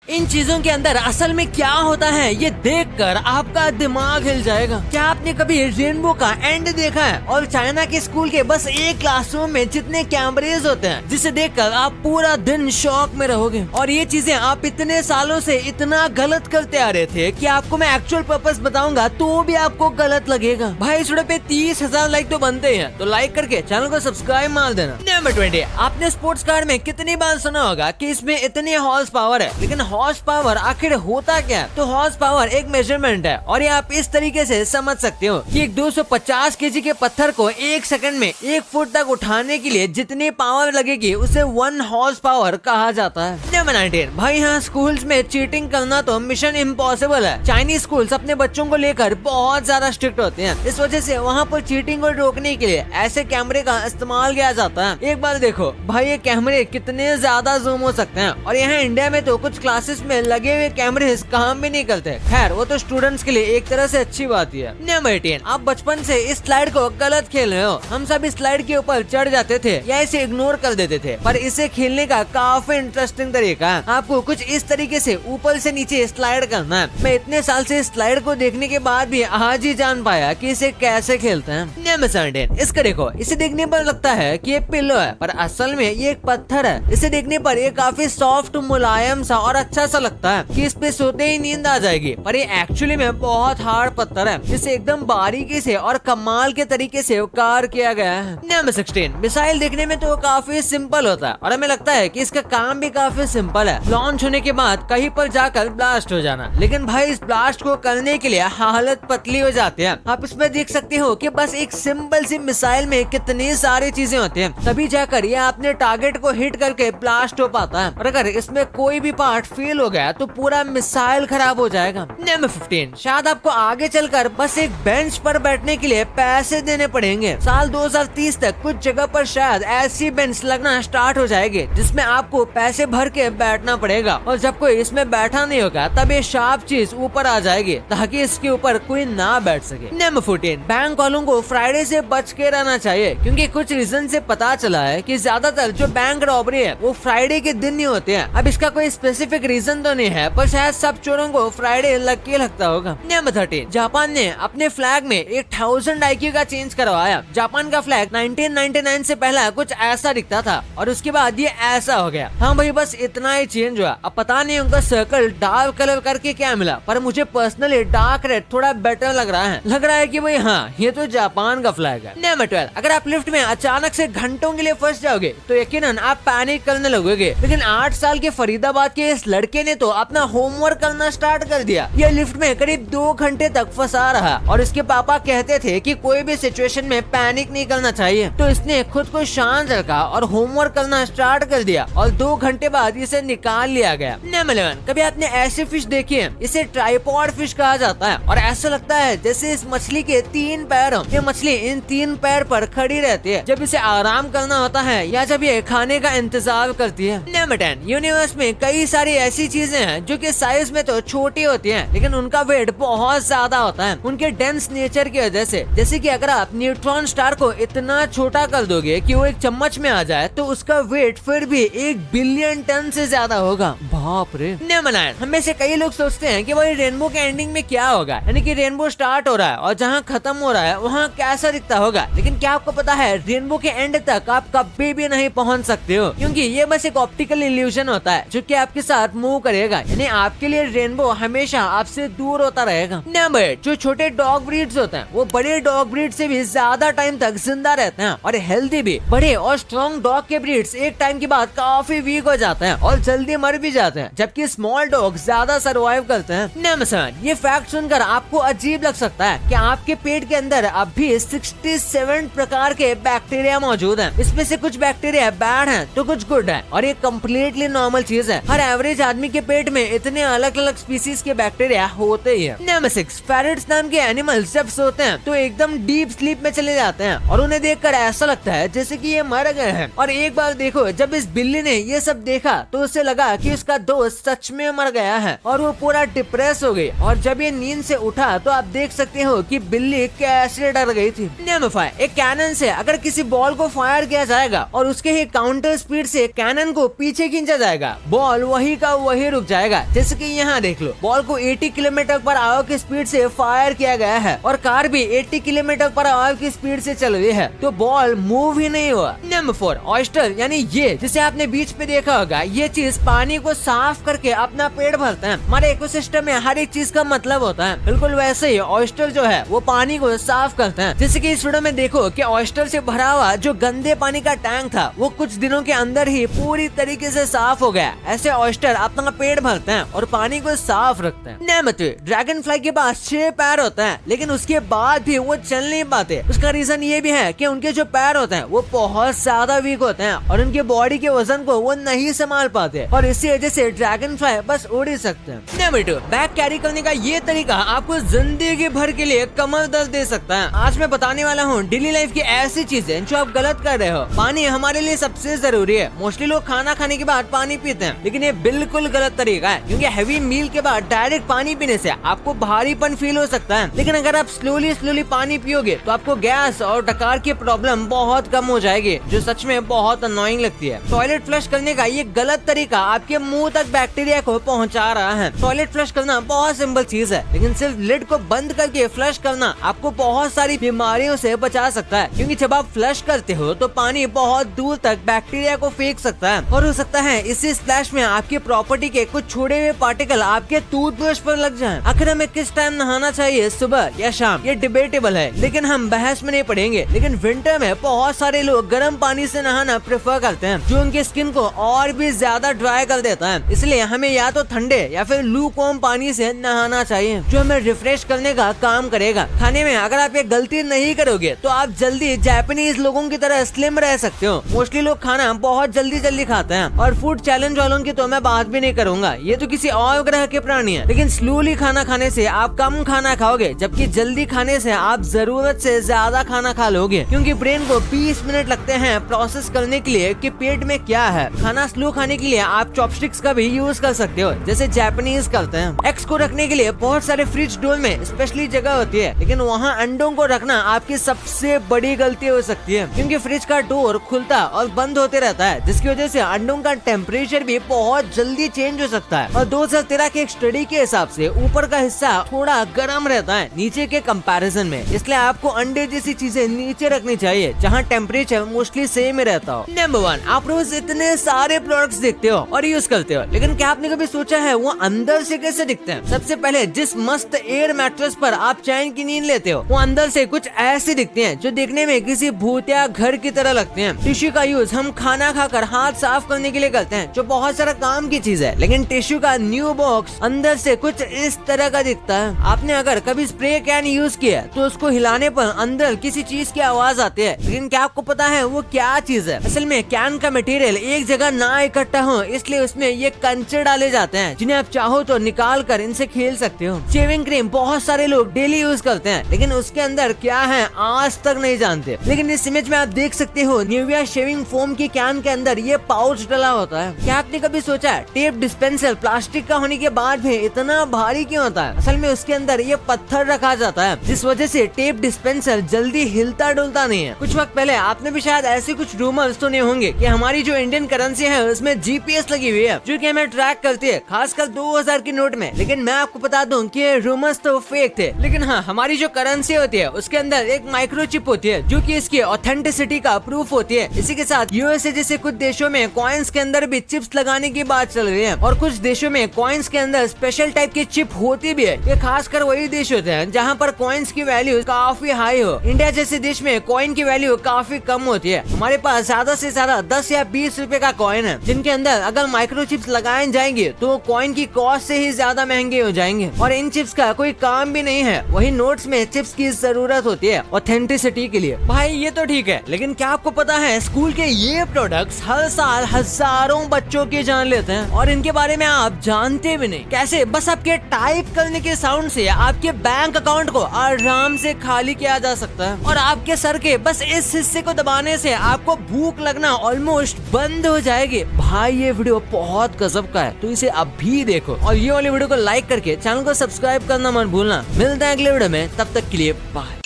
इन चीजों के अंदर असल में क्या होता है ये देखकर आपका दिमाग हिल जाएगा। क्या आपने कभी रेनबो का एंड देखा है? और चाइना के स्कूल के बस एक क्लासरूम में जितने कैमरेज होते हैं जिसे देखकर आप पूरा दिन शॉक में रहोगे। और ये चीजें आप इतने सालों से इतना गलत करते आ रहे थे कि आपको मैं एक्चुअल पर्पस बताऊंगा तो भी आपको गलत लगेगा। भाई इस वीडियो पे 30,000 लाइक तो बनते हैं, तो लाइक करके चैनल को सब्सक्राइब मार देना। नंबर 20, आपने स्पोर्ट्स कार में कितनी बार सुना होगा कि इसमें इतनी हॉर्स पावर है, लेकिन हॉर्स पावर आखिर होता क्या है? तो हॉर्स पावर एक मेजरमेंट है और ये आप इस तरीके से समझ सकते हो कि एक 250 केजी के पत्थर को 1 सेकंड में 1 फुट तक उठाने के लिए जितनी पावर लगेगी उसे 1 हॉर्स पावर कहा जाता है। नंबर 19, भाई यहाँ स्कूल्स में चीटिंग करना तो मिशन इम्पॉसिबल है। चाइनीज स्कूल्स अपने बच्चों को लेकर बहुत ज्यादा स्ट्रिक्ट होते हैं, इस वजह से वहाँ पर चीटिंग को रोकने के लिए ऐसे कैमरे का इस्तेमाल किया जाता है। एक बार देखो भाई ये कैमरे कितने ज्यादा जूम हो सकते हैं, और यहाँ इंडिया में तो कुछ क्लासेस में लगे हुए कैमरे काम भी नहीं करते। खैर वो तो स्टूडेंट्स के लिए एक तरह से अच्छी बात ही है। नंबर 18, आप बचपन से इस स्लाइड को गलत खेल रहे हो। हम सब इस स्लाइड के ऊपर चढ़ जाते थे या इसे इग्नोर कर देते थे, पर इसे खेलने का काफी इंटरेस्टिंग तरीका है। आपको कुछ इस तरीके से ऊपर से नीचे स्लाइड करना है। मैं इतने साल से इस स्लाइड को देखने के बाद भी आज ही जान पाया कि इसे कैसे खेलते हैं। नंबर 17, इसका देखो, इसे देखने पर लगता है कि ये पिल्लो है, पर असल में ये एक पत्थर है। इसे देखने पर ये काफी सॉफ्ट, मुलायम सा और अच्छा सा लगता है कि इस पे सोते ही नींद आ जाएगी, पर ये एक्चुअली में बहुत हार्ड पत्थर है। इसे एकदम बारीकी से और कमाल के तरीके से कार किया गया है। नंबर 16, मिसाइल देखने में तो काफी सिंपल होता है और हमें लगता है कि इसका काम भी काफी सिंपल है, लॉन्च होने के बाद कहीं पर जाकर ब्लास्ट हो जाना। लेकिन भाई इस ब्लास्ट को करने के लिए हालत पतली हो जाती है। आप इसमें देख सकते हो कि बस एक सिंपल सी मिसाइल में कितनी सारी चीजें होती हैं, तभी जाकर ये अपने टारगेट को हिट करके ब्लास्ट हो पाता है। और अगर इसमें कोई भी पार्ट फेल हो गया तो पूरा मिसाइल खराब हो जाएगा। नंबर 15, शायद आपको आगे चलकर बस एक बेंच पर बैठने के लिए पैसे देने पड़ेंगे। साल 2030 तक कुछ जगह पर शायद ऐसी बेंच लगना स्टार्ट हो जाएगी जिसमें आपको पैसे भर के बैठना पड़ेगा, और जब कोई इसमें बैठा नहीं होगा तब ये शार्प चीज ऊपर आ जाएगी ताकि इसके ऊपर कोई ना बैठ सके। नंबर 14, बैंक वालों को फ्राइडे से बच के रहना चाहिए, क्योंकि कुछ रीजन से पता चला है कि ज्यादातर जो बैंक रॉबरी है वो फ्राइडे के दिन ही होते हैं। अब इसका कोई स्पेसिफिक रीजन तो नहीं है, पर शायद सब चोरों को फ्राइडे लकी लगता होगा। नंबर 13, जापान ने अपने फ्लैग में 1000 IQ का चेंज करवाया। जापान का फ्लैग 1999 से पहला कुछ ऐसा दिखता था और उसके बाद ये ऐसा हो गया। हाँ भाई बस इतना ही चेंज हुआ। अब पता नहीं उनका सर्कल डार्क कलर करके क्या मिला, पर मुझे पर्सनली डार्क रेड थोड़ा बेटर लग रहा है कि भाई हाँ ये तो जापान का फ्लैग है। नंबर 12, अगर आप लिफ्ट में अचानक से घंटों के लिए फंस जाओगे तो यकीनन आप पैनिक करने लगोगे, लेकिन 8 साल के फरीदाबाद के इस लड़के ने तो अपना होमवर्क करना स्टार्ट कर दिया। ये लिफ्ट में करीब 2 घंटे तक फंसा रहा और इसके पापा कहते थे कि कोई भी सिचुएशन में पैनिक नहीं करना चाहिए, तो इसने खुद को शांत रखा और होमवर्क करना स्टार्ट कर दिया और 2 घंटे बाद इसे निकाल लिया गया। नंबर 11, कभी आपने ऐसी फिश देखी है? इसे ट्राइपॉड फिश कहा जाता है और ऐसा लगता है जैसे इस मछली के 3 पैर हो। ये मछली इन 3 पैर पर खड़ी रहती है जब इसे आराम करना होता है या जब ये खाने का इंतजार करती है। नंबर 10, यूनिवर्स में कई सारी ऐसी चीजें हैं जो कि साइज में तो छोटी होती हैं, लेकिन उनका वेट बहुत ज्यादा होता है उनके डेंस नेचर की वजह से। जैसे कि अगर आप न्यूट्रॉन स्टार को इतना छोटा कर दोगे कि वो एक चम्मच में आ जाए तो उसका वेट फिर भी 1 बिलियन टन से ज्यादा होगा। बाप रे। नंबर 9, हमें से कई लोग सोचते हैं कि भाई रेनबो के एंडिंग में क्या होगा, यानी कि रेनबो स्टार्ट हो रहा है और जहाँ खत्म हो रहा है वहाँ कैसा दिखता होगा। लेकिन क्या आपको पता है रेनबो के एंड तक आप कभी भी नहीं पहुँच सकते हो, क्योंकि ये बस एक ऑप्टिकल इल्यूजन होता है जो कि आपके साथ मूव करेगा, यानी आपके लिए रेनबो हमेशा आपसे दूर होता रहेगा। नंबर 8, जो छोटे डॉग ब्रीड्स होते हैं वो बड़े डॉग ब्रीड से भी ज्यादा टाइम तक जिंदा रहते हैं और हेल्दी भी। बड़े और स्ट्रॉन्ग डॉग के ब्रीड्स एक टाइम के बाद काफी वीक हो जाते हैं और जल्दी मर भी जाते हैं, जबकि स्मॉल डॉग ज्यादा सर्वाइव करते हैं। नंबर 7, ये फैक्ट सुनकर आपको अजीब लग सकता है कि आपके पेट के अंदर अब भी 67 प्रकार के बैक्टीरिया मौजूद हैं। इसमें से कुछ बैक्टीरिया बैड हैं तो कुछ गुड है, और ये कम्प्लीटली नॉर्मल चीज है। हर एवरेज आदमी के पेट में इतने अलग अलग स्पीसीज के बैक्टीरिया होते ही है। नंबर 6, पैरट्स नाम के एनिमल्स जब सोते हैं तो एकदम डीप स्लीप में चले जाते हैं और उन्हें देखकर ऐसा लगता है जैसे कि ये मर गए हैं। और एक बार देखो, जब इस बिल्ली ने ये सब देखा तो उसे लगा कि उसका दोस्त सच में मर गया है और वो पूरा डिप्रेस हो गई। और जब ये नींद से उठा तो आप देख सकते हो कि बिल्ली कैसे डर गई थी। नंबर 5, एक कैनन से अगर किसी बॉल को फायर किया जाएगा और उसके ही काउंटर स्पीड से कैनन को पीछे खींचा जाएगा, बॉल वही का वही रुक जाएगा। जैसे कि यहाँ देख लो, बॉल को 80 किलोमीटर पर आवर की स्पीड से फायर किया गया है और कार भी 80 किलोमीटर पर आवर की स्पीड से चल रही है, तो बॉल मूव ही नहीं हुआ। नंबर 4, ऑयस्टर यानी ये जिसे आपने बीच पे देखा होगा, ये चीज पानी को साफ करके अपना पेट भरता है। हमारे इकोसिस्टम में हर एक चीज का मतलब होता है, बिल्कुल वैसे ही ऑयस्टर जो है वो पानी को साफ करते हैं। जैसे कि इस वीडियो में देखो कि ऑयस्टर से भरा हुआ जो गंदे पानी का टैंक था वो कुछ दिनों के अंदर ही पूरी तरीके से साफ हो गया। ऐसे ऑयस्टर अपना पेट भरते हैं और पानी को साफ रखते हैं। नंबर 3, ड्रैगन फ्लाई के पास 6 पैर होते हैं, लेकिन उसके बाद भी वो चल नहीं पाते। उसका रीजन ये भी है कि उनके जो पैर होते हैं वो बहुत ज्यादा वीक होते हैं और उनके बॉडी के वजन को वो नहीं संभाल पाते और इसी वजह से ड्रैगन फ्लाई बस उड़ ही सकते हैं। नंबर 2, बैग कैरी करने का ये तरीका आपको जिंदगी भर के लिए कमर दर्द दे सकता है। आज मैं बताने वाला हूँ डेली लाइफ की ऐसी चीजें जो आप गलत कर रहे हो। पानी हमारे लिए सबसे जरूरी है। मोस्टली लोग खाना खाने के बाद पानी पीते हैं, लेकिन ये बिल्कुल गलत तरीका है, क्योंकि हैवी मील के बाद डायरेक्ट पानी पीने से आपको भारीपन फील हो सकता है। लेकिन अगर आप स्लोली पानी पियोगे तो आपको गैस और डकार की प्रॉब्लम बहुत कम हो जाएगी, जो सच में बहुत अनोइंग लगती है। टॉयलेट फ्लश करने का ये गलत तरीका आपके मुंह तक बैक्टीरिया को पहुंचा रहा है। टॉयलेट फ्लश करना बहुत सिंपल चीज है, लेकिन सिर्फ लिड को बंद करके फ्लश करना आपको बहुत सारी बीमारियों से बचा सकता है, क्योंकि जब आप फ्लश करते हो तो पानी बहुत दूर तक बैक्टीरिया को फेंक सकता है और हो सकता है इसी स्प्लैश में आपकी प्रॉपर्टी के कुछ छोड़े हुए पार्टिकल आपके टूथब्रश पर लग जाएं। आखिर हमें किस टाइम नहाना चाहिए, सुबह या शाम, ये डिबेटेबल है, लेकिन हम बहस में नहीं पड़ेंगे। लेकिन विंटर में बहुत सारे लोग गर्म पानी से नहाना प्रेफर करते हैं, जो उनकी स्किन को और भी ज्यादा ड्राई कर देता है। इसलिए हमें या तो ठंडे या फिर लूकवार्म पानी से नहाना चाहिए, जो हमें रिफ्रेश करने का काम करेगा। खाने में अगर आप ये गलती नहीं करोगे तो आप जल्दी जापानीज लोगों की तरह स्लिम रह सकते हो। मोस्टली लोग खाना बहुत जल्दी खाते हैं और फूड चैलेंज वालों की तो मैं बात भी नहीं करूंगा, ये तो किसी और ग्रह के प्राणी है। लेकिन स्लोली खाना खाने से आप कम खाना खाओगे, जबकि जल्दी खाने से आप जरूरत से ज्यादा खाना खा लोगे, क्योंकि ब्रेन को 20 मिनट लगते हैं प्रोसेस करने के लिए कि पेट में क्या है। खाना स्लो खाने के लिए आप चॉपस्टिक्स का भी यूज कर सकते हो, जैसे जापानीज करते हैं। एग्स को रखने के लिए बहुत सारे फ्रिज डोर में स्पेशली जगह होती है, लेकिन वहाँ अंडों को रखना आपकी सबसे बड़ी गलती हो सकती है, क्योंकि फ्रिज का डोर खुलता और बंद होते रहता है, जिसकी वजह से अंडों का टेम्परेचर भी बहुत जल्दी चेंज हो सकता है। और 2013 के एक स्टडी के हिसाब से ऊपर का हिस्सा थोड़ा गर्म रहता है नीचे के कंपैरिजन में, इसलिए आपको अंडे जैसी चीजें नीचे रखनी चाहिए जहाँ टेम्परेचर मोस्टली सेम रहता हो। नंबर 1, आप रोज इतने सारे प्रोडक्ट्स देखते हो और यूज करते हो, लेकिन क्या आपने कभी सोचा है वो अंदर से कैसे दिखते हैं? सबसे पहले जिस मस्त एयर मैट्रेस पर आप चैन की नींद लेते हो, वो अंदर से कुछ ऐसे दिखते हैं जो देखने में किसी भूतिया घर की तरह लगते हैं। टिश्यू का यूज हम खाना खाकर हाथ साफ करने के लिए करते हैं, जो बहुत सारा काम की चीज है, लेकिन टिश्यू का न्यू बॉक्स अंदर से कुछ इस तरह का दिखता है। आपने अगर कभी स्प्रे कैन यूज किया तो उसको हिलाने पर अंदर किसी चीज की आवाज आती है, लेकिन क्या आपको पता है वो क्या चीज है? असल में कैन का मटेरियल एक जगह ना इकट्ठा हो, इसलिए उसमें ये कंचे डाले जाते हैं, जिन्हें आप चाहो तो निकाल कर इनसे खेल सकते हो। शेविंग क्रीम बहुत सारे लोग डेली यूज करते हैं, लेकिन उसके अंदर क्या है आज तक नहीं जानते। लेकिन इस इमेज में आप देख सकते हो निविया शेविंग फोम की कैन के अंदर ये पाउच डला होता है। क्या आपने कभी सोचा है टेप डिस्पेंसर प्लास्टिक का होने के बाद भी इतना भारी क्यों होता है? असल में उसके अंदर ये पत्थर रखा जाता है, जिस वजह से टेप डिस्पेंसर जल्दी हिलता डुलता नहीं है। कुछ वक्त पहले आपने भी शायद ऐसे कुछ रूमर्स सुने होंगे कि हमारी जो इंडियन करेंसी है उसमें GPS लगी हुई है, जो कि हमें ट्रैक करती है, खासकर 2000 की नोट में। लेकिन मैं आपको बता दूं कि ये रूमर्स तो फेक थे। लेकिन हाँ, हमारी जो करेंसी होती है उसके अंदर एक माइक्रोचिप होती है, जो कि इसकी ऑथेंटिसिटी का प्रूफ होती है। इसी के साथ USA जैसे कुछ देशों में कॉइन्स के अंदर भी चिप्स लगाने की बात चल रही है, और कुछ देशों में कॉइन्स के अंदर स्पेशल टाइप की चिप होती भी है। ये खासकर वही देश होते हैं जहाँ पर कॉइन्स की वैल्यू काफी हाई हो। इंडिया जैसे देश में कॉइन की वैल्यू काफी कम होती है। हमारे पास ज्यादा से ज्यादा 10 या 20 रुपए का कॉइन है, जिनके अंदर अगर माइक्रोचिप्स लगाए जाएंगे तो कॉइन की कॉस्ट से ही ज्यादा महंगे हो जाएंगे, और इन चिप्स का कोई काम भी नहीं है। वही नोट्स में चिप्स की जरूरत होती है ऑथेंटिसिटी के लिए। भाई ये तो ठीक है, लेकिन क्या आपको पता है स्कूल के ये प्रोडक्ट्स हर साल हजारों बच्चों की जान लेते हैं, और इनके बारे में आप जानते भी नहीं। कैसे? बस आपके टाइप करने के साउंड से आपके बैंक अकाउंट को आराम से खाली किया जा सकता है, और आपके सर के बस इस हिस्से को दबाने से आपको भूख लगना ऑलमोस्ट बंद हो जाएगी। भाई ये वीडियो बहुत गजब का है, तो इसे अभी देखो, और ये वाली वीडियो को लाइक करके चैनल को सब्सक्राइब करना मत भूलना। मिलते हैं अगले वीडियो में, तब तक के लिए बाय।